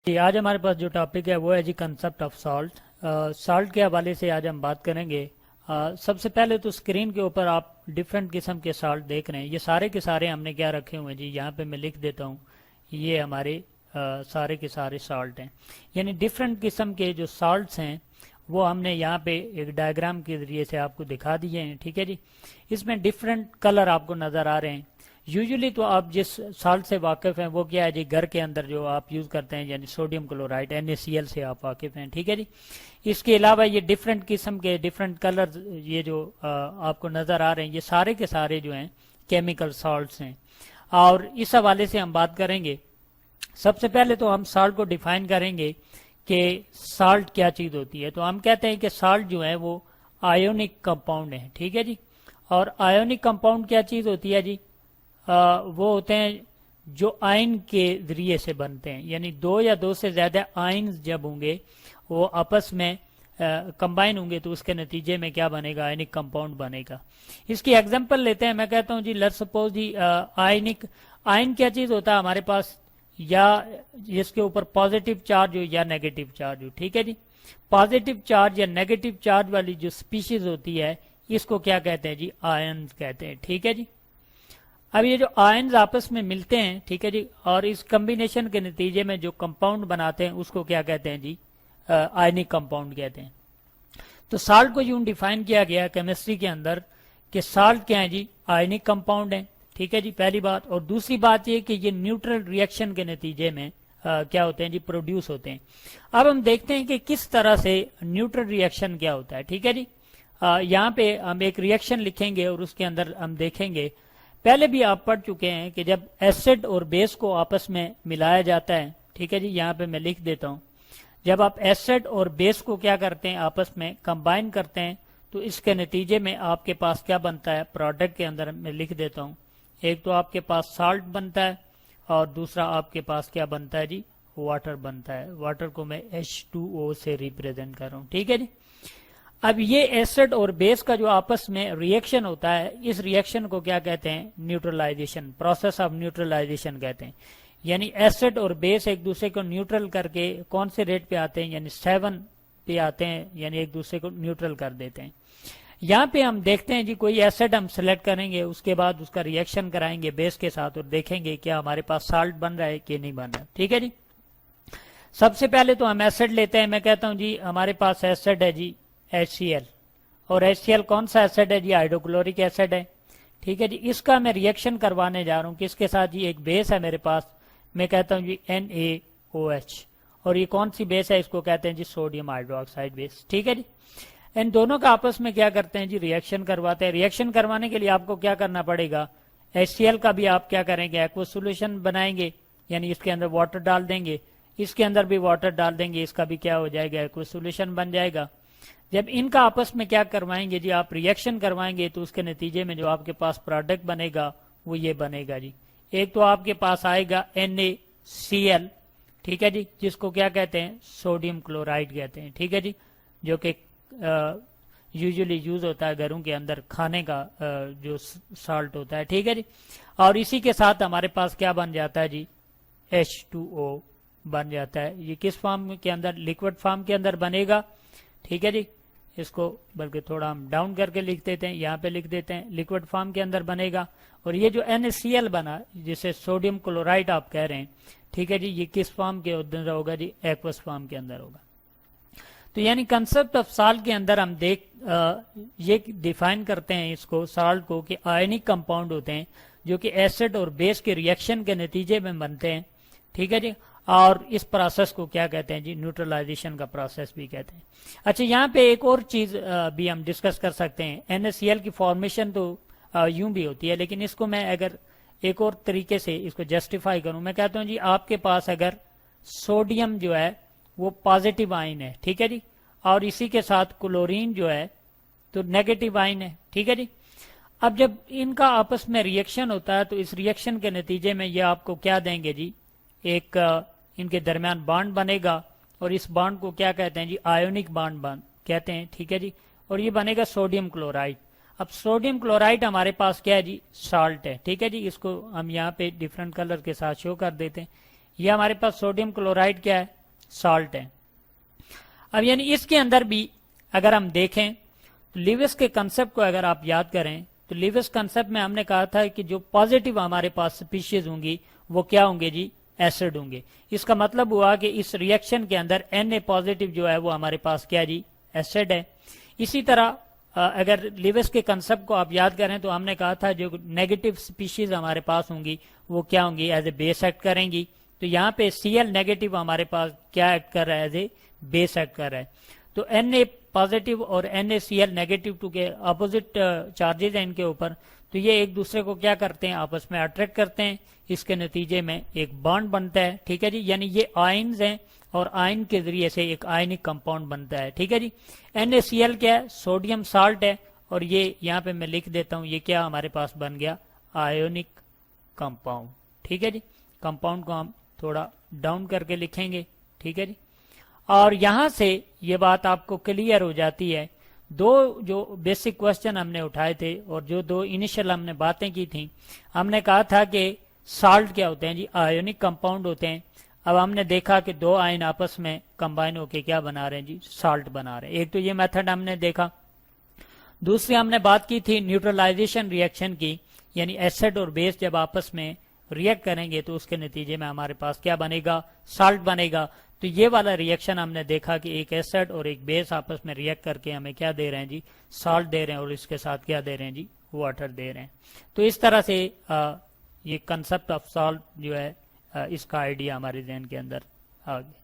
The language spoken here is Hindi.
जी आज हमारे पास जो टॉपिक है वो है जी कंसेप्ट ऑफ सॉल्ट। सॉल्ट के हवाले से आज हम बात करेंगे। सबसे पहले तो स्क्रीन के ऊपर आप डिफरेंट किस्म के सॉल्ट देख रहे हैं। ये सारे के सारे हमने क्या रखे हुए हैं जी, यहाँ पे मैं लिख देता हूँ। ये हमारे सारे के सारे सॉल्ट हैं, यानी डिफरेंट किस्म के जो सॉल्ट्स हैं वो हमने यहाँ पे एक डायग्राम के जरिए से आपको दिखा दिए हैं। ठीक है जी, इसमें डिफरेंट कलर आपको नज़र आ रहे हैं। यूजुअली तो आप जिस सॉल्ट से वाकिफ़ हैं वो क्या है जी, घर के अंदर जो आप यूज़ करते हैं यानी सोडियम क्लोराइड NaCl से आप वाकिफ़ हैं। ठीक है जी, इसके अलावा ये डिफरेंट किस्म के डिफरेंट कलर ये जो आपको नज़र आ रहे हैं ये सारे के सारे जो हैं केमिकल सॉल्ट्स हैं। और इस हवाले से हम बात करेंगे। सबसे पहले तो हम सॉल्ट को डिफाइन करेंगे कि सॉल्ट क्या चीज़ होती है। तो हम कहते हैं कि सॉल्ट जो है वो आयोनिक कंपाउंड है। ठीक है जी, और आयोनिक कंपाउंड क्या चीज़ होती है जी, वो होते हैं जो आयन के जरिए से बनते हैं, यानी दो या दो से ज्यादा आयन जब होंगे वो आपस में कंबाइन होंगे तो उसके नतीजे में क्या बनेगा, आयनिक कंपाउंड बनेगा। इसकी एग्जांपल लेते हैं। मैं कहता हूं जी लेट्स सपोज जी आयनिक आयन क्या चीज होता है हमारे पास, या जिसके ऊपर पॉजिटिव चार्ज हो या नेगेटिव चार्ज हो। ठीक है जी, पॉजिटिव चार्ज या नेगेटिव चार्ज वाली जो स्पीशीज होती है इसको क्या कहते हैं जी, आयन कहते हैं। ठीक है जी, अब ये जो आयन्स आपस में मिलते हैं, ठीक है जी, और इस कॉम्बिनेशन के नतीजे में जो कंपाउंड बनाते हैं उसको क्या कहते हैं जी, आयनिक कंपाउंड कहते हैं। तो साल्ट को यूं डिफाइन किया गया केमिस्ट्री के अंदर कि साल्ट क्या है जी, आयनिक कंपाउंड है। ठीक है जी, पहली बात। और दूसरी बात ये कि ये न्यूट्रल रिएक्शन के नतीजे में क्या होते हैं जी, प्रोड्यूस होते हैं। अब हम देखते हैं कि किस तरह से न्यूट्रल रिएक्शन क्या होता है। ठीक है जी, यहाँ पे हम एक रिएक्शन लिखेंगे और उसके अंदर हम देखेंगे। पहले भी आप पढ़ चुके हैं कि जब एसिड और बेस को आपस में मिलाया जाता है, ठीक है जी, यहाँ पे मैं लिख देता हूँ। जब आप एसिड और बेस को क्या करते हैं, आपस में कंबाइन करते हैं, तो इसके नतीजे में आपके पास क्या बनता है, प्रोडक्ट के अंदर मैं लिख देता हूँ। एक तो आपके पास साल्ट बनता है और दूसरा आपके पास क्या बनता है जी, वाटर बनता है। वाटर को मैं H2O से रिप्रेजेंट कर रहा हूँ। ठीक है जी, अब ये एसिड और बेस का जो आपस में रिएक्शन होता है, इस रिएक्शन को क्या कहते हैं, न्यूट्रलाइजेशन, प्रोसेस ऑफ न्यूट्रलाइजेशन कहते हैं। यानी एसिड और बेस एक दूसरे को न्यूट्रल करके कौन से रेट पे आते हैं, यानी 7 पे आते हैं, यानी एक दूसरे को न्यूट्रल कर देते हैं। यहाँ पे हम देखते हैं जी, कोई एसिड हम सिलेक्ट करेंगे, उसके बाद उसका रिएक्शन कराएंगे बेस के साथ और देखेंगे क्या हमारे पास साल्ट बन रहा है कि नहीं बन रहा। ठीक है जी, सबसे पहले तो हम एसिड लेते हैं। मैं कहता हूँ जी हमारे पास एसिड है जी HCl, और HCl कौन सा एसिड है जी, हाइड्रोक्लोरिक एसिड है। ठीक है जी, इसका मैं रिएक्शन करवाने जा रहा हूँ किसके साथ जी, एक बेस है मेरे पास, मैं कहता हूँ जी NaOH, और ये कौन सी बेस है, इसको कहते हैं जी सोडियम हाइड्रोक्साइड बेस। ठीक है जी, इन दोनों का आपस में क्या करते हैं जी, रिएक्शन करवाते हैं। रिएक्शन करवाने के लिए आपको क्या करना पड़ेगा, HCl का भी आप क्या करेंगे, एक्वा सोल्यूशन बनाएंगे, यानी इसके अंदर वाटर डाल देंगे, इसके अंदर भी वाटर डाल देंगे, इसका भी क्या हो जाएगा, एक्वा सोल्यूशन बन जाएगा। जब इनका आपस में क्या करवाएंगे जी, आप रिएक्शन करवाएंगे, तो उसके नतीजे में जो आपके पास प्रोडक्ट बनेगा वो ये बनेगा जी। एक तो आपके पास आएगा NaCl, ठीक है जी, जिसको क्या कहते हैं, सोडियम क्लोराइड कहते हैं। ठीक है जी, जो कि यूजुअली यूज होता है घरों के अंदर खाने का जो साल्ट होता है। ठीक है जी, और इसी के साथ हमारे पास क्या बन जाता है जी, H2O बन जाता है। ये किस फॉर्म के अंदर, लिक्विड फॉर्म के अंदर बनेगा। ठीक है जी, इसको बल्कि थोड़ा हम डाउन करके लिख देते हैं, यहाँ पे लिख देते हैं, लिक्विड फॉर्म के अंदर बनेगा। और ये जो NaCl बना, जिसे सोडियम क्लोराइड आप कह रहे हैं, ठीक है जी, ये किस फॉर्म के अंदर होगा जी, एक्वस फॉर्म के अंदर होगा। तो यानी कंसेप्ट ऑफ साल्ट के अंदर हम ये डिफाइन करते हैं इसको, साल्ट को, कि आयनिक कंपाउंड होते हैं जो कि एसिड और बेस के रिएक्शन के नतीजे में बनते हैं। ठीक है जी, और इस प्रोसेस को क्या कहते हैं जी, न्यूट्रलाइजेशन का प्रोसेस भी कहते हैं। अच्छा, यहाँ पे एक और चीज भी हम डिस्कस कर सकते हैं। NaCl की फॉर्मेशन तो यूं भी होती है, लेकिन इसको मैं अगर एक और तरीके से इसको जस्टिफाई करूं, मैं कहता हूं जी आपके पास अगर सोडियम जो है वो पॉजिटिव आयन है, ठीक है जी, और इसी के साथ क्लोरीन जो है तो नेगेटिव आयन है। ठीक है जी, अब जब इनका आपस में रिएक्शन होता है तो इस रिएक्शन के नतीजे में ये आपको क्या देंगे जी, एक इनके दरमियान बॉन्ड बनेगा, और इस बॉन्ड को क्या कहते हैं जी, आयोनिक बॉन्ड कहते हैं। ठीक है जी, और ये बनेगा सोडियम क्लोराइड। अब सोडियम क्लोराइड हमारे पास क्या है जी, साल्ट है। ठीक है जी, इसको हम यहाँ पे डिफरेंट कलर के साथ शो कर देते हैं। ये हमारे पास सोडियम क्लोराइड क्या है, सॉल्ट है। अब यानी इसके अंदर भी अगर हम देखें तो लिविस के कंसेप्ट को अगर आप याद करें तो लिविस कंसेप्ट में हमने कहा था कि जो पॉजिटिव हमारे पास स्पीशीज होंगी वो क्या होंगे जी, एसिड होंगे। इसका मतलब हुआ कि इस रिएक्शन के अंदर Na पॉजिटिव जो है वो हमारे पास क्या जी, एसिड है। इसी तरह अगर लिविस के कंसेप्ट को आप याद करें तो हमने कहा था जो नेगेटिव स्पीशीज हमारे पास होंगी वो क्या होंगी, एज ए बेस एक्ट करेंगी। तो यहाँ पे Cl नेगेटिव हमारे पास क्या एक्ट कर रहा है, एज ए बेस एक्ट कर रहा है। तो Na पॉजिटिव और NaCl नेगेटिव टू के अपोजिट चार्जेस हैं इनके ऊपर, तो ये एक दूसरे को क्या करते हैं, आपस में अट्रैक्ट करते हैं। इसके नतीजे में एक बॉन्ड बनता है, ठीक है जी। यानी ये आयन्स हैं और आयन के जरिए से एक आयनिक कंपाउंड बनता है, ठीक है जी। NaCl क्या है, सोडियम साल्ट है, और ये यहाँ पे मैं लिख देता हूँ, ये क्या हमारे पास बन गया, आयोनिक कंपाउंड, ठीक है जी। कंपाउंड को हम थोड़ा डाउन करके लिखेंगे, ठीक है जी। और यहां से ये बात आपको क्लियर हो जाती है। दो जो बेसिक क्वेश्चन हमने उठाए थे और जो दो इनिशियल हमने बातें की थी, हमने कहा था कि साल्ट क्या होते हैं जी, आयोनिक कंपाउंड होते हैं। अब हमने देखा कि दो आयन आपस में कंबाइन होके क्या बना रहे हैं जी, साल्ट बना रहे हैं। एक तो ये मेथड हमने देखा। दूसरी हमने बात की थी न्यूट्रलाइजेशन रिएक्शन की, यानी एसिड और बेस जब आपस में रिएक्ट करेंगे तो उसके नतीजे में हमारे पास क्या बनेगा, साल्ट बनेगा। तो ये वाला रिएक्शन हमने देखा कि एक एसिड और एक बेस आपस में रिएक्ट करके हमें क्या दे रहे हैं जी, साल्ट दे रहे हैं, और इसके साथ क्या दे रहे हैं जी, वाटर दे रहे हैं। तो इस तरह से ये कंसेप्ट ऑफ साल्ट जो है इसका आइडिया हमारे जहन के अंदर आ गया।